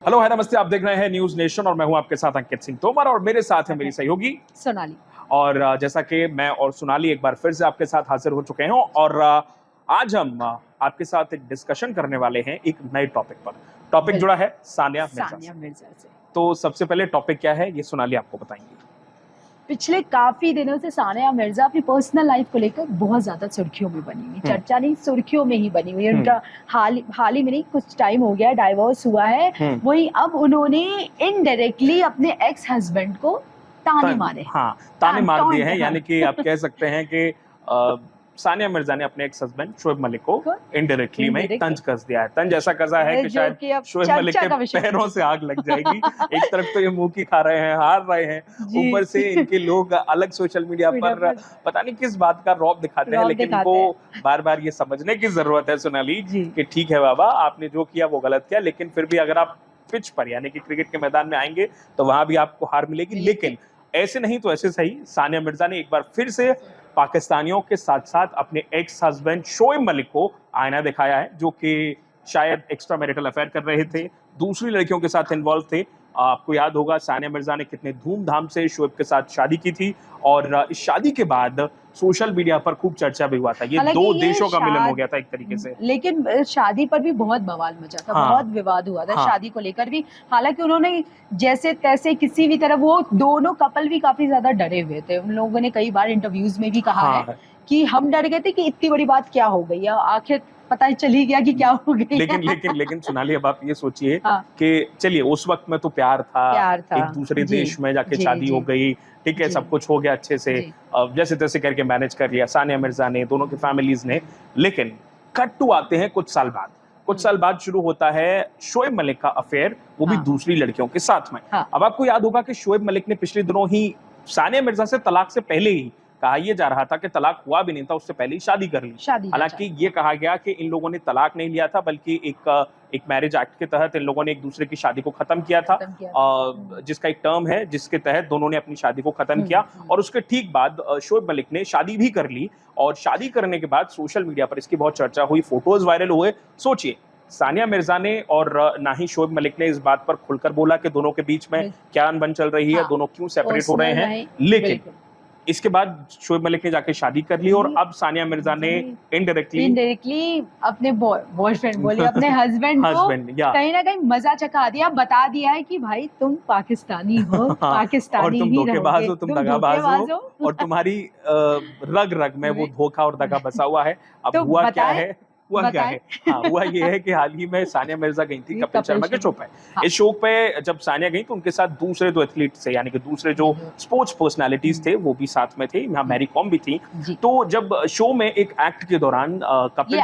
Hello hi नमस्ते, आप देख रहे हैं न्यूज नेशन और मैं हूं आपके साथ अंकित सिंह तोमर और मेरे साथ है मेरी सहयोगी सोनाली। और जैसा कि मैं और सोनाली एक बार फिर से आपके साथ हाजिर हो चुके हैं और आज हम आपके साथ एक डिस्कशन करने वाले हैं एक नए टॉपिक पर। टॉपिक जुड़ा है सानिया मिर्जा से। तो सबसे पहले टॉपिक क्या है ये सोनाली आपको बताएंगी। पिछले काफी दिनों से सानिया मिर्जा अपनी पर्सनल लाइफ को लेकर बहुत ज्यादा सुर्खियों में बनी हुई, चर्चा नहीं सुर्खियों में ही बनी हुई है। उनका हाल ही में नहीं, कुछ टाइम हो गया डाइवोर्स हुआ है। वही अब उन्होंने इनडायरेक्टली अपने एक्स हस्बैंड को ताने मारे। हाँ, ताने मार दिए हैं, यानी कि आप कह सकते हैं कि सानिया मिर्जा ने अपने एक्स हस्बैंड शोएब मलिक को इनडायरेक्टली में तंज कस दिया है। तंज ऐसा कसा है कि शायद शोएब मलिक के पैरों से आग लग जाएगी। एक तरफ तो ये मुंह की खा रहे हैं, हार रहे हैं, ऊपर से इनके लोग अलग सोशल मीडिया पर पता नहीं किस बात का रौब दिखाते हैं, लेकिन इनको बार बार ये समझने की जरूरत है सोनाली कि ठीक है बाबा, आपने जो किया वो गलत किया, लेकिन फिर भी अगर आप पिच पर यानी कि क्रिकेट के मैदान में आएंगे तो वहां भी आपको हार मिलेगी। लेकिन ऐसे नहीं तो ऐसे सही, सानिया मिर्जा ने एक बार फिर से पाकिस्तानियों के साथ साथ अपने एक्स हस्बैंड शोएब मलिक को आईना दिखाया है, जो कि शायद एक्स्ट्रा मैरिटल अफेयर कर रहे थे, दूसरी लड़कियों के साथ इन्वॉल्व थे। आपको याद होगा सानिया मिर्जा ने कितने धूमधाम से शोएब के साथ शादी की थी और इस शादी के बाद सोशल मीडिया पर खूब चर्चा भी हुआ था। ये दो देशों का मिलन हो गया था एक तरीके से, लेकिन शादी पर भी बहुत बवाल मचा था। बहुत विवाद हुआ था शादी को लेकर भी। हालांकि उन्होंने जैसे तैसे किसी भी तरह, वो दोनों कपल भी काफी ज्यादा डरे हुए थे। उन लोगों ने कई बार इंटरव्यूज में भी कहा है कि हम डर गए थे कि इतनी बड़ी बात क्या हो गई है, आखिर पता ही चली गया कि क्या हो गई। लेकिन सोनाली, अब आप ये सोचिए कि चलिए उस वक्त में तो प्यार था, एक दूसरे देश में जाके शादी हो गई, ठीक है, सब कुछ हो गया अच्छे से, जैसे तैसे करके मैनेज कर लिया सानिया मिर्जा ने, दोनों की फैमिलीज ने। लेकिन कट टू आते हैं कुछ साल बाद शुरू होता है शोएब मलिक का अफेयर, वो भी दूसरी लड़कियों के साथ में। अब आपको याद होगा कि शोएब मलिक ने पिछले दिनों ही सानिया मिर्जा से तलाक से पहले ही कहा यह जा रहा था कि तलाक हुआ भी नहीं था, उससे पहले ही शादी कर ली। हालांकि ये कहा गया कि इन लोगों ने तलाक नहीं लिया था, बल्कि एक मैरिज एक्ट के तहत इन लोगों ने एक दूसरे की शादी को खत्म किया था, जिसका एक टर्म है जिसके तहत दोनों ने अपनी शादी को खत्म किया। और उसके ठीक बाद शोएब मलिक ने शादी भी कर ली और शादी करने के बाद सोशल मीडिया पर इसकी बहुत चर्चा हुई, फोटोज वायरल हुए। सोचिए, सानिया मिर्जा ने और ना ही शोएब मलिक ने इस बात पर खुलकर बोला कि दोनों के बीच में क्या अनबन चल रही है, दोनों क्यों सेपरेट हो रहे हैं। लेकिन इसके बाद शोएब मलिक ने जाके शादी कर ली और अब सानिया मिर्जा ने इनडायरेक्टली अपने बॉयफ्रेंड बोले अपने हस्बैंड को कहीं ना कहीं मजा चखा दिया, बता दिया है कि भाई तुम पाकिस्तानी हो, पाकिस्तानी और तुम धोखेबाज हो, तुम दगाबाज हो और तुम्हारी रग रग में वो धोखा और दगा बसा हुआ है। अब हुआ क्या है? हुआ ये है कि हाल ही में सानिया मिर्जा गई थी कपिल शर्मा के शो पे। इस शो पे जब सानिया गई तो उनके साथ दूसरे दो एथलीट थे, यानी कि दूसरे जो स्पोर्ट्स पर्सनालिटीज थे वो भी साथ में थे, यहाँ मैरी कॉम भी थी। तो जब शो में एक एक्ट के दौरान कपिल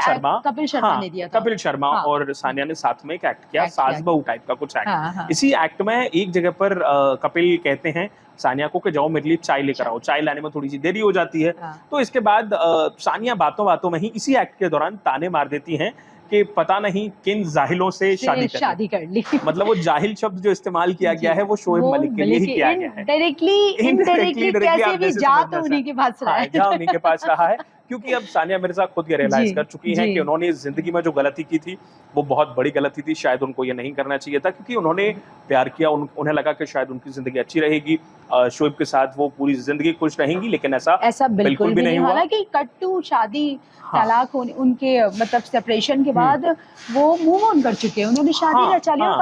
शर्मा और सानिया ने साथ में एक एक्ट किया, सास बहू टाइप का कुछ एक्ट। इसी एक्ट में एक जगह पर कपिल कहते हैं सानिया को कि जाओ मेरे लिए चाय लेकर आओ, चाय लाने में थोड़ी सी देरी हो जाती है। तो इसके बाद सानिया बातों बातों में ही इसी एक्ट के दौरान ताने मार देती हैं कि पता नहीं किन जाहिलों से शादी कर ली। मतलब वो जाहिल शब्द जो इस्तेमाल किया गया है वो शोएब मलिक के लिए ही किया गया है। इनडायरेक्टली कैसे भी जा तो उन्हीं के पास रहा है। क्योंकि अब सानिया मिर्जा खुद ये रियलाइज कर चुकी हैं कि उन्होंने जिंदगी में जो गलती की थी वो बहुत बड़ी गलती थी, शायद उनको ये नहीं करना चाहिए था, क्योंकि उन्होंने प्यार किया, उन्हें लगा कि शायद उनकी जिंदगी अच्छी रहेगी, शोएब के साथ वो पूरी जिंदगी खुश रहेंगी, लेकिन ऐसा बिल्कुल भी नहीं हुआ। हालांकि कट्टू शादी तलाक होने, उनके मतलब सेपरेशन के बाद वो मूव ऑन कर चुके हैं, उन्होंने शादी रचा ली और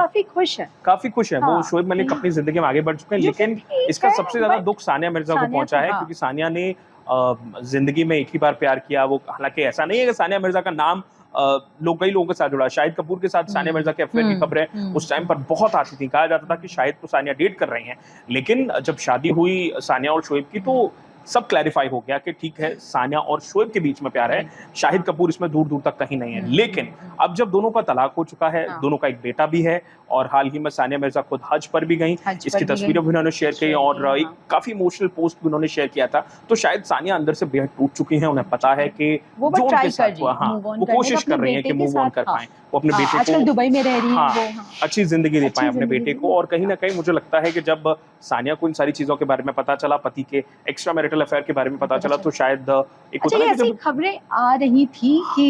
काफी खुश है। वो शोएब मलिक अपनी जिंदगी में आगे बढ़ चुके हैं। लेकिन इसका सबसे ज्यादा दुख सानिया मिर्जा को पहुंचा है, क्योंकि सानिया ने जिंदगी में एक ही बार प्यार किया। वो हालांकि ऐसा नहीं है कि सानिया मिर्जा का नाम कई लोगों के साथ जुड़ा, शाहिद कपूर के साथ सानिया मिर्जा के अफेयर की खबरें उस टाइम पर बहुत आती थी, कहा जाता था कि शाहिद को सानिया डेट कर रही हैं। लेकिन जब शादी हुई सानिया और शोएब की तो सब क्लैरिफाई हो गया कि ठीक है, सानिया और शोएब के बीच में प्यार है, शाहिद कपूर इसमें दूर दूर तक कहीं नहीं है। लेकिन अब जब दोनों का तलाक हो चुका है, दोनों का एक बेटा भी है और हाल ही में सानिया मिर्जा खुद हज पर भी गई, इसकी तस्वीरें भी उन्होंने शेयर की और एक काफी इमोशनल पोस्ट भी उन्होंने शेयर किया था। तो शायद सानिया अंदर से बेहद टूट चुकी हैं, उन्हें पता है कि जो उनके साथ हुआ, वो कोशिश कर रही है कि मूव ऑन कर पाए, वो अपने बेटे को दुबई में रह रही है, अच्छी जिंदगी दे पाए अपने बेटे को। और कहीं ना कहीं मुझे लगता है कि जब सानिया को इन सारी चीजों के बारे में पता चला, पति के एक्स्ट्रा मैरिटल अफेयर के बारे में पता चला, तो शायद एक ऐसी खबरें आ रही थी कि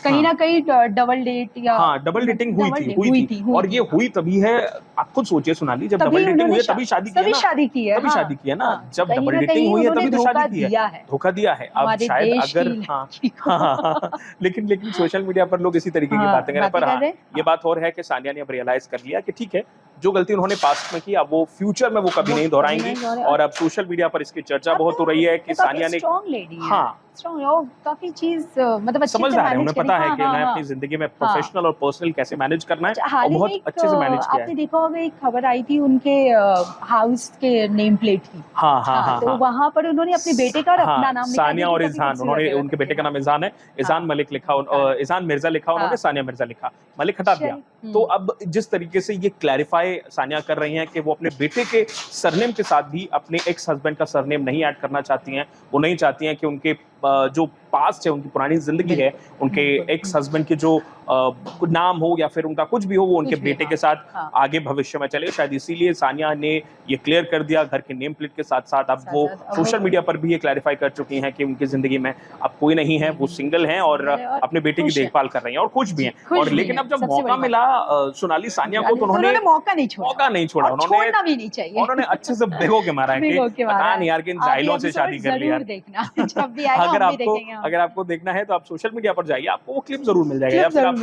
कहीं ना कहीं डबल डेट या डबल डेटिंग हुई थी और ये हुई तभी है। आप खुद सोचिए सोनाली, जब डबल डेटिंग हुई है तभी शादी की है ना, शादी की है, तभी शादी की है ना। जब डबल डेटिंग हुई है तभी तो शादी की है, धोखा दिया है। अब शायद अगर लेकिन सोशल मीडिया पर लोग इसी तरीके की बातें कर रहे हैं। पर ये बात और है कि सानिया ने अब रियलाइज कर लिया कि ठीक है, जो गलती उन्होंने पास्ट में की अब वो फ्यूचर में वो कभी नहीं दोहराएंगी। और अब सोशल मीडिया पर इसकी चर्चा बहुत हो रही है कि सानिया ने काफी चीज मतलब समझदार है, उन्हें पता है कि उन्हें अपनी जिंदगी में प्रोफेशनल और पर्सनल कैसे मैनेज करना है और बहुत अच्छे से मैनेज किया है। आपने देखा होगा एक खबर आई थी उनके हाउस के नेम प्लेट की। तो वहां पर उन्होंने अपने बेटे का और अपना नाम लिखा, सानिया और इज़हान, उन्होंने उनके बेटे का नाम इज़हान है, इज़हान मलिक लिखा, इज़हान मिर्जा लिखा उन्होंने, सानिया मिर्जा लिखा, मलिक हटा दिया। तो अब जिस तरीके से ये क्लैरिफाई सानिया कर रही हैं कि वो अपने बेटे के सरनेम के साथ भी अपने एक्स हस्बैंड का सरनेम नहीं ऐड करना चाहती हैं, वो नहीं चाहती हैं कि उनके जो पास्ट है, उनकी पुरानी जिंदगी है, उनके एक्स हस्बैंड के जो नाम हो या फिर उनका कुछ भी हो, वो उनके बेटे के साथ आगे भविष्य में चले। शायद इसीलिए सानिया ने ये क्लियर कर दिया घर के नेम प्लेट के साथ साथ। अब वो सोशल मीडिया पर भी ये क्लैरिफाई कर चुकी हैं कि उनकी जिंदगी में अब कोई नहीं है, वो सिंगल हैं और अपने बेटे की देखभाल कर रही हैं और खुश भी हैं। और लेकिन अब जब मौका मिला सोनाली सानिया को, तो उन्होंने मौका नहीं छोड़ा, उन्होंने अच्छे से भिगो के मारा है कि पता नहीं यार किन जाहिलों से शादी कर लिया। अगर आपको देखना है तो आप सोशल मीडिया पर जाइए, आपको वो क्लिप जरूर मिल जाएगा, या फिर आपको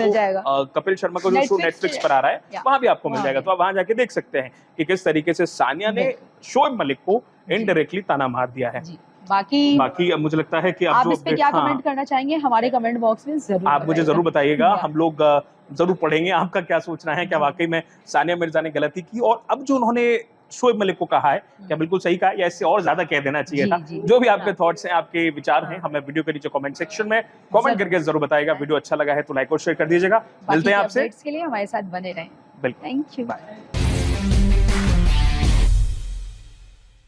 कपिल शर्मा का जो शो नेटफ्लिक्स पर आ रहा है वहां भी आपको मिल जाएगा। तो आप वहां जाके देख सकते हैं कि किस तरीके से सानिया ने शोएब मलिक को इनडायरेक्टली ताना मार दिया है। बाकी अब मुझे लगता है कि आप इस पे क्या कमेंट करना चाहेंगे हमारे कमेंट बॉक्स में जरूर आप मुझे जरूर बताइएगा, हम लोग जरूर पढ़ेंगे आपका क्या सोचना है, क्या वाकई में सानिया मिर्जा ने गलती की और अब जो उन्होंने शोएब मलिक को कहा है क्या बिल्कुल सही कहा या इससे और ज्यादा कह देना चाहिए था। जो भी आपके थॉट्स हैं, आपके विचार हैं, हमें वीडियो के नीचे कमेंट सेक्शन में कमेंट करके जरूर बताइएगा। वीडियो अच्छा लगा है तो लाइक और शेयर कर दीजिएगा। मिलते हैं आपसे, के लिए हमारे साथ बने रहें। बिल्कुल, थैंक यू।